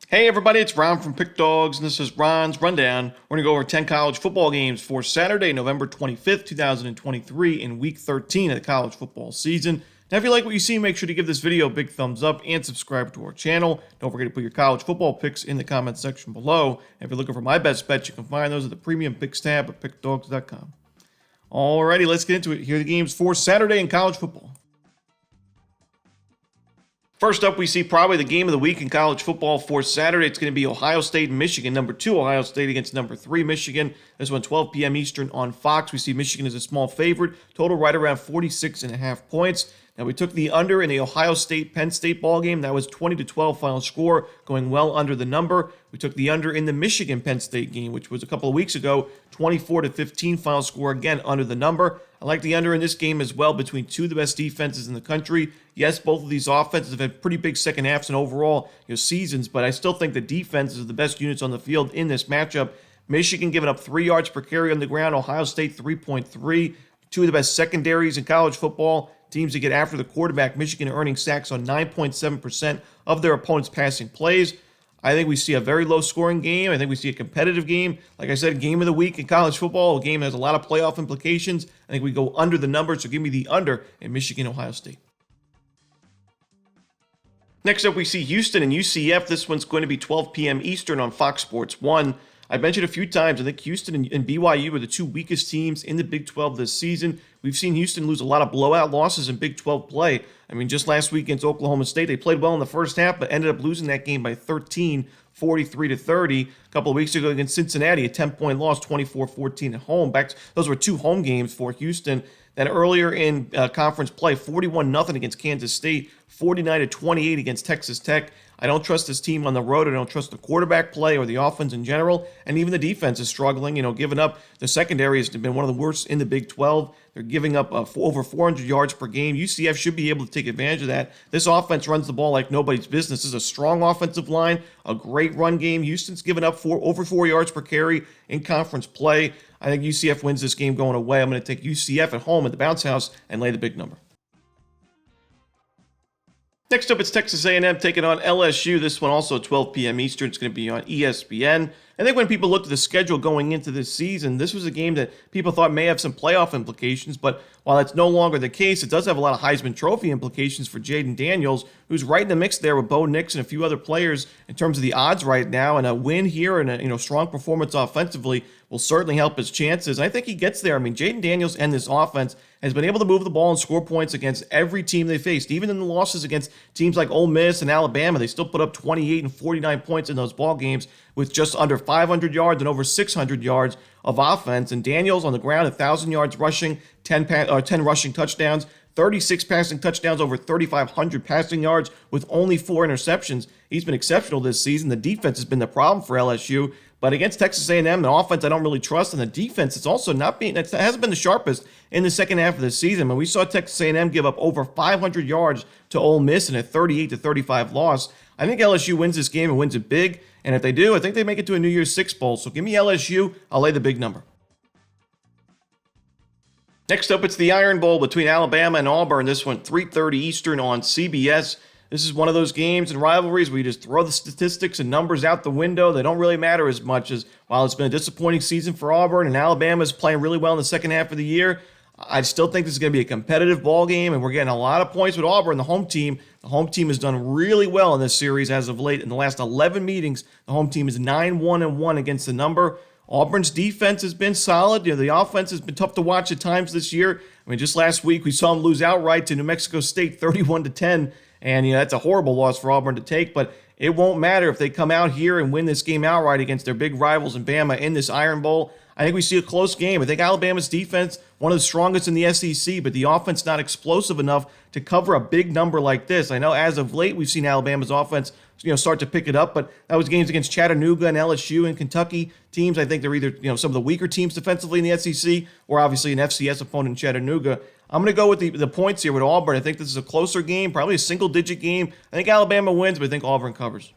Hey everybody, it's Ron from Pick Dawgz, and this is Ron's Rundown. We're going to go over 10 college football games for Saturday, November 25th, 2023, in Week 13 of the college football season. Now, if you like what you see, make sure to give this video a big thumbs up and subscribe to our channel. Don't forget to put your college football picks in the comments section below. And if you're looking for my best bets, you can find those at the Premium Picks tab at pickdawgz.com. Alrighty, let's get into it. Here are the games for Saturday in college football. First up, we see probably the game of the week in college football for Saturday. It's going to be Ohio State and Michigan. Number 2, Ohio State against number 3, Michigan. This one, 12 p.m. Eastern on Fox. We see Michigan as a small favorite. Total right around 46.5 points. Now, we took the under in the Ohio State-Penn State ball game. That was 20-12 final score, going well under the number. We took the under in the Michigan-Penn State game, which was a couple of weeks ago, 24-15 final score, again under the number. I like the under in this game as well between two of the best defenses in the country. Yes, both of these offenses have had pretty big second halves and overall seasons, but I still think the defenses are the best units on the field in this matchup. Michigan giving up 3 yards per carry on the ground. Ohio State 3.3. Two of the best secondaries in college football. Teams that get after the quarterback. Michigan earning sacks on 9.7% of their opponents' passing plays. I think we see a very low-scoring game. I think we see a competitive game. Like I said, game of the week in college football. A game that has a lot of playoff implications. I think we go under the number, so give me the under in Michigan, Ohio State. Next up, we see Houston and UCF. This one's going to be 12 p.m. Eastern on Fox Sports 1. I've mentioned a few times, I think Houston and BYU are the two weakest teams in the Big 12 this season. We've seen Houston lose a lot of blowout losses in Big 12 play. I mean, just last week against Oklahoma State, they played well in the first half, but ended up losing that game by 13, 43-30. A couple of weeks ago against Cincinnati, a 10-point loss, 24-14 at home. Those were 2 home games for Houston. Then earlier in conference play, 41-0 against Kansas State, 49-28 against Texas Tech. I don't trust this team on the road. I don't trust the quarterback play or the offense in general. And even the defense is struggling, giving up. The secondary has been one of the worst in the Big 12. They're giving up over 400 yards per game. UCF should be able to take advantage of that. This offense runs the ball like nobody's business. This is a strong offensive line, a great run game. Houston's given up over 4 yards per carry in conference play. I think UCF wins this game going away. I'm going to take UCF at home at the bounce house and lay the big number. Next up, it's Texas A&M taking on LSU. This one also 12 p.m. Eastern. It's going to be on ESPN. I think when people looked at the schedule going into this season, this was a game that people thought may have some playoff implications, but while that's no longer the case, it does have a lot of Heisman Trophy implications for Jaden Daniels, who's right in the mix there with Bo Nix and a few other players in terms of the odds right now, and a win here and a strong performance offensively will certainly help his chances. And I think he gets there. I mean, Jaden Daniels and this offense has been able to move the ball and score points against every team they faced. Even in the losses against teams like Ole Miss and Alabama, they still put up 28 and 49 points in those ball games with just under 500 yards and over 600 yards of offense. And Daniels on the ground, 1,000 yards rushing, 10 rushing touchdowns, 36 passing touchdowns, over 3,500 passing yards with only 4 interceptions. He's been exceptional this season. The defense has been the problem for LSU. But against Texas A&M, the offense I don't really trust, and the defense, it hasn't been the sharpest in the second half of the season. When we saw Texas A&M give up over 500 yards to Ole Miss in a 38-35 loss, I think LSU wins this game and wins it big. And if they do, I think they make it to a New Year's Six Bowl. So give me LSU. I'll lay the big number. Next up, it's the Iron Bowl between Alabama and Auburn. This one, 3:30 Eastern on CBS. This is one of those games and rivalries where you just throw the statistics and numbers out the window. They don't really matter as much as while it's been a disappointing season for Auburn and Alabama's playing really well in the second half of the year. I still think this is going to be a competitive ball game, and we're getting a lot of points with Auburn, the home team. The home team has done really well in this series as of late. In the last 11 meetings, the home team is 9-1-1 against the number. Auburn's defense has been solid. The offense has been tough to watch at times this year. I mean, just last week we saw them lose outright to New Mexico State 31-10. And, that's a horrible loss for Auburn to take, but it won't matter if they come out here and win this game outright against their big rivals in Bama in this Iron Bowl. I think we see a close game. I think Alabama's defense, one of the strongest in the SEC, but the offense not explosive enough to cover a big number like this. I know as of late we've seen Alabama's offense start to pick it up, but that was games against Chattanooga and LSU and Kentucky teams. I think they're either some of the weaker teams defensively in the SEC or obviously an FCS opponent in Chattanooga. I'm going to go with the points here with Auburn. I think this is a closer game, probably a single-digit game. I think Alabama wins, but I think Auburn covers.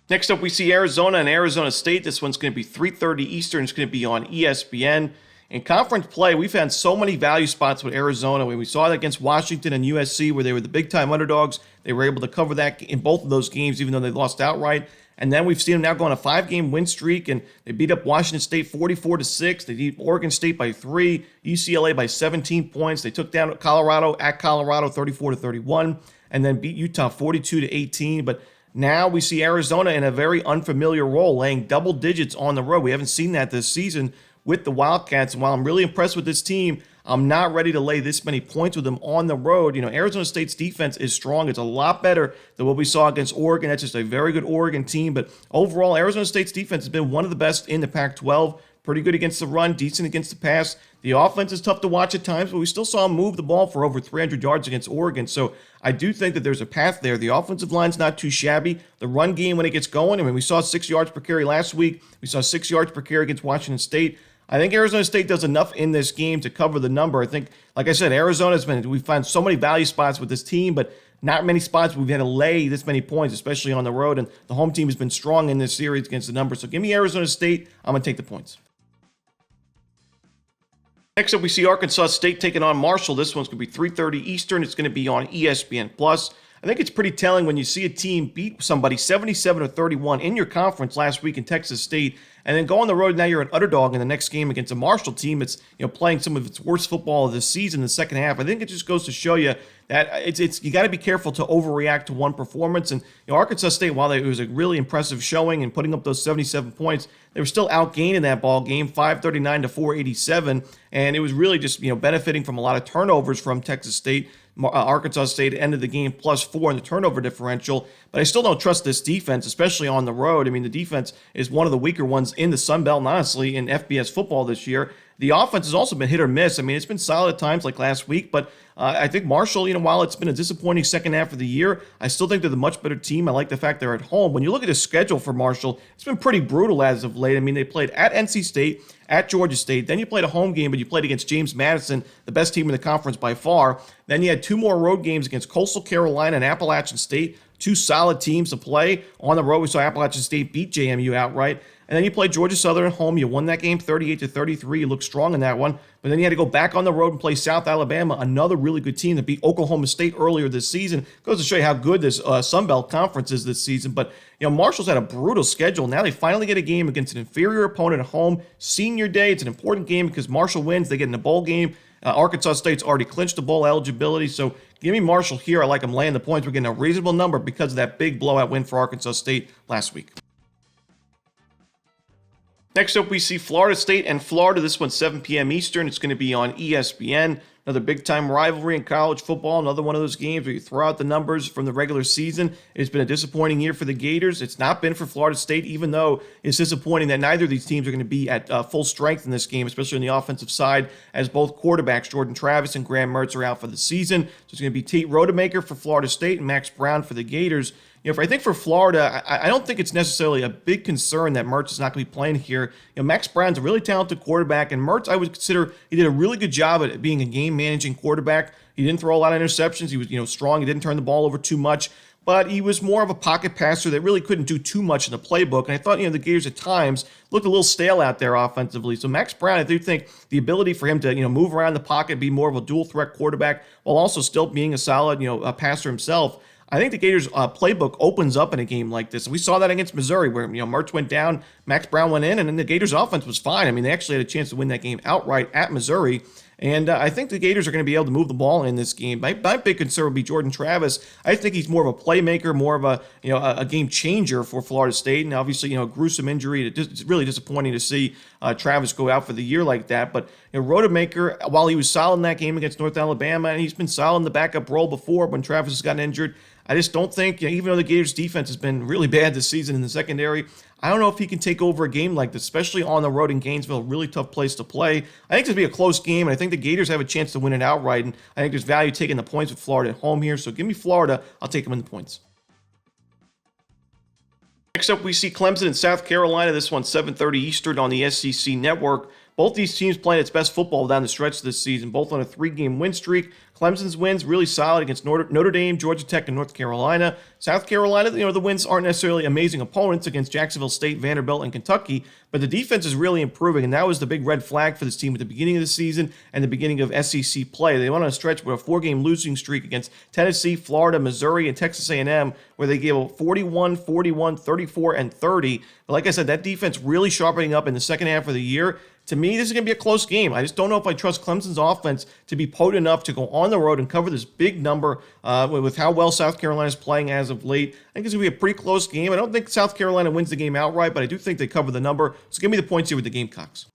Next up, we see Arizona and Arizona State. This one's going to be 3:30 Eastern. It's going to be on ESPN. in conference play, we found so many value spots with Arizona. We saw that against Washington and USC, where they were the big-time underdogs. They were able to cover that in both of those games, even though they lost outright. And then we've seen them now go on a 5-game win streak, and they beat up Washington State 44-6. They beat Oregon State by 3, UCLA by 17 points. They took down Colorado at Colorado 34-31, and then beat Utah 42-18. But now we see Arizona in a very unfamiliar role, laying double digits on the road. We haven't seen that this season with the Wildcats. And while I'm really impressed with this team, I'm not ready to lay this many points with them on the road. Arizona State's defense is strong. It's a lot better than what we saw against Oregon. That's just a very good Oregon team. But overall, Arizona State's defense has been one of the best in the Pac-12. Pretty good against the run, decent against the pass. The offense is tough to watch at times, but we still saw them move the ball for over 300 yards against Oregon. So I do think that there's a path there. The offensive line's not too shabby. The run game, when it gets going, we saw 6 yards per carry last week. We saw 6 yards per carry against Washington State. I think Arizona State does enough in this game to cover the number. I think, like I said, we find so many value spots with this team, but not many spots we've had to lay this many points, especially on the road. And the home team has been strong in this series against the number. So give me Arizona State. I'm going to take the points. Next up, we see Arkansas State taking on Marshall. This one's going to be 3:30 Eastern. It's going to be on ESPN+. I think it's pretty telling when you see a team beat somebody 77-31 in your conference last week in Texas State, and then go on the road. Now you're an underdog in the next game against a Marshall team that's playing some of its worst football of the season in the second half. I think it just goes to show you that you got to be careful to overreact to one performance. And Arkansas State, while it was a really impressive showing and putting up those 77 points, they were still outgained in that ball game, 539-487, and it was really just benefiting from a lot of turnovers from Texas State. Arkansas State ended the game +4 in the turnover differential, but I still don't trust this defense, especially on the road. The defense is one of the weaker ones in the Sun Belt, and honestly, in FBS football this year. The offense has also been hit or miss. It's been solid at times like last week, but I think Marshall, while it's been a disappointing second half of the year, I still think they're the much better team. I like the fact they're at home. When you look at the schedule for Marshall, it's been pretty brutal as of late. They played at NC State, at Georgia State. Then you played a home game, but you played against James Madison, the best team in the conference by far. Then you had 2 more road games against Coastal Carolina and Appalachian State, 2 solid teams to play. On the road, we saw Appalachian State beat JMU outright. And then you played Georgia Southern at home. You won that game 38-33. You looked strong in that one. But then you had to go back on the road and play South Alabama, another really good team that beat Oklahoma State earlier this season. Goes to show you how good this Sun Belt Conference is this season. But Marshall's had a brutal schedule. Now they finally get a game against an inferior opponent at home. Senior Day, it's an important game because Marshall wins. They get in a bowl game. Arkansas State's already clinched the bowl eligibility. So give me Marshall here. I like them laying the points. We're getting a reasonable number because of that big blowout win for Arkansas State last week. Next up, we see Florida State and Florida. This one's 7 p.m. Eastern. It's going to be on ESPN. Another big-time rivalry in college football. Another one of those games where you throw out the numbers from the regular season. It's been a disappointing year for the Gators. It's not been for Florida State, even though it's disappointing that neither of these teams are going to be at full strength in this game, especially on the offensive side, as both quarterbacks, Jordan Travis and Graham Mertz, are out for the season. So it's going to be Tate Rodemaker for Florida State and Max Brown for the Gators. I think for Florida, I don't think it's necessarily a big concern that Mertz is not going to be playing here. Max Brown's a really talented quarterback, and Mertz, I would consider, he did a really good job at being a game-managing quarterback. He didn't throw a lot of interceptions. He was, strong. He didn't turn the ball over too much, but he was more of a pocket passer that really couldn't do too much in the playbook. And I thought, the Gators at times looked a little stale out there offensively. So Max Brown, I do think the ability for him to, move around the pocket, be more of a dual-threat quarterback, while also still being a solid, a passer himself. I think the Gators' playbook opens up in a game like this. And we saw that against Missouri where, Mertz went down, Max Brown went in, and then the Gators' offense was fine. They actually had a chance to win that game outright at Missouri. And I think the Gators are going to be able to move the ball in this game. My big concern would be Jordan Travis. I think he's more of a playmaker, more of a game changer for Florida State. And obviously, a gruesome injury. It's really disappointing to see Travis go out for the year like that. But Rodemaker, while he was solid in that game against North Alabama, and he's been solid in the backup role before when Travis has gotten injured, I just don't think, even though the Gators' defense has been really bad this season in the secondary, I don't know if he can take over a game like this, especially on the road in Gainesville, a really tough place to play. I think this will be a close game, and I think the Gators have a chance to win it outright, and I think there's value taking the points with Florida at home here, so give me Florida. I'll take them in the points. Next up, we see Clemson and South Carolina. This one's 7:30 Eastern on the SEC Network. Both these teams playing its best football down the stretch this season, both on a 3-game win streak. Clemson's wins really solid against Notre Dame, Georgia Tech, and North Carolina. South Carolina, the wins aren't necessarily amazing opponents against Jacksonville State, Vanderbilt, and Kentucky, but the defense is really improving, and that was the big red flag for this team at the beginning of the season and the beginning of SEC play. They went on a stretch with a 4-game losing streak against Tennessee, Florida, Missouri, and Texas A&M, where they gave up 41, 41, 34, and 30. But like I said, that defense really sharpening up in the second half of the year. To me, this is going to be a close game. I just don't know if I trust Clemson's offense to be potent enough to go on the road and cover this big number with how well South Carolina is playing as of late. I think it's going to be a pretty close game. I don't think South Carolina wins the game outright, but I do think they cover the number. So give me the points here with the Gamecocks.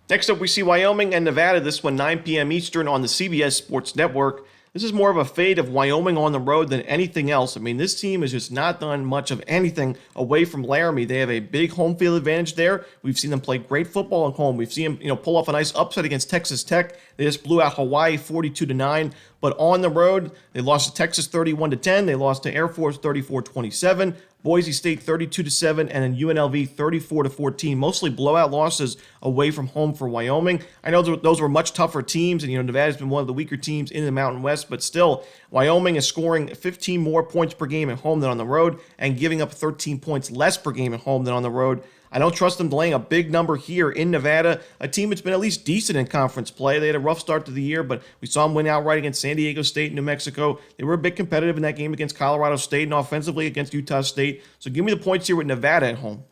Next up, we see Wyoming and Nevada. This one, 9 p.m. Eastern on the CBS Sports Network. This is more of a fade of Wyoming on the road than anything else. I mean, this team has just not done much of anything away from Laramie. They have a big home field advantage there. We've seen them play great football at home. We've seen them, pull off a nice upset against Texas Tech. They just blew out Hawaii 42-9. But on the road, they lost to Texas 31-10. They lost to Air Force 34-27. Boise State 32-7, and then UNLV 34-14. Mostly blowout losses away from home for Wyoming. I know those were much tougher teams, and Nevada's been one of the weaker teams in the Mountain West, but still, Wyoming is scoring 15 more points per game at home than on the road, and giving up 13 points less per game at home than on the road. I don't trust them laying a big number here in Nevada, a team that's been at least decent in conference play. They had a rough start to the year, but we saw them win outright against San Diego State and New Mexico. They were a bit competitive in that game against Colorado State and offensively against Utah State. So give me the points here with Nevada at home.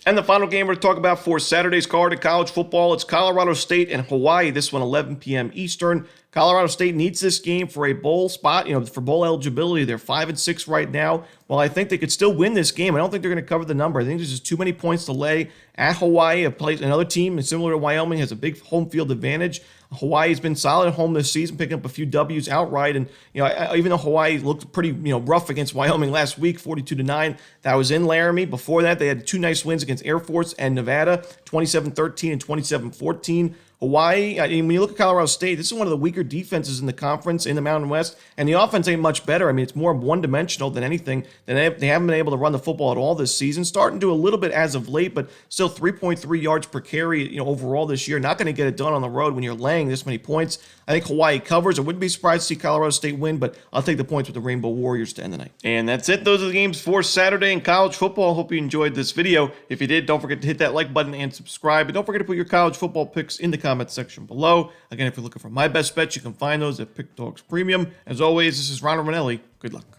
And the final game we're going to talk about for Saturday's card of college football, it's Colorado State and Hawaii. This one, 11 p.m. Eastern. Colorado State needs this game for a bowl spot, for bowl eligibility. They're 5-6 right now. Well, I think they could still win this game. I don't think they're going to cover the number. I think there's just too many points to lay at Hawaii. Another team similar to Wyoming has a big home field advantage. Hawaii's been solid at home this season, picking up a few W's outright. And, even though Hawaii looked pretty, rough against Wyoming last week, 42-9, that was in Laramie. Before that, they had 2 nice wins against Air Force and Nevada, 27-13 and 27-14. Hawaii, when you look at Colorado State, this is one of the weaker defenses in the conference in the Mountain West, and the offense ain't much better. I mean, it's more one-dimensional than anything. They haven't been able to run the football at all this season. Starting to do a little bit as of late, but still 3.3 yards per carry, overall this year. Not going to get it done on the road when you're laying this many points. I think Hawaii covers. I wouldn't be surprised to see Colorado State win, but I'll take the points with the Rainbow Warriors to end the night. And that's it. Those are the games for Saturday in college football. Hope you enjoyed this video. If you did, don't forget to hit that like button and subscribe. And don't forget to put your college football picks in the comment section below. Again, if you're looking for my best bets, you can find those at Pickdawgz Premium. As always, this is Romanelli. Good luck.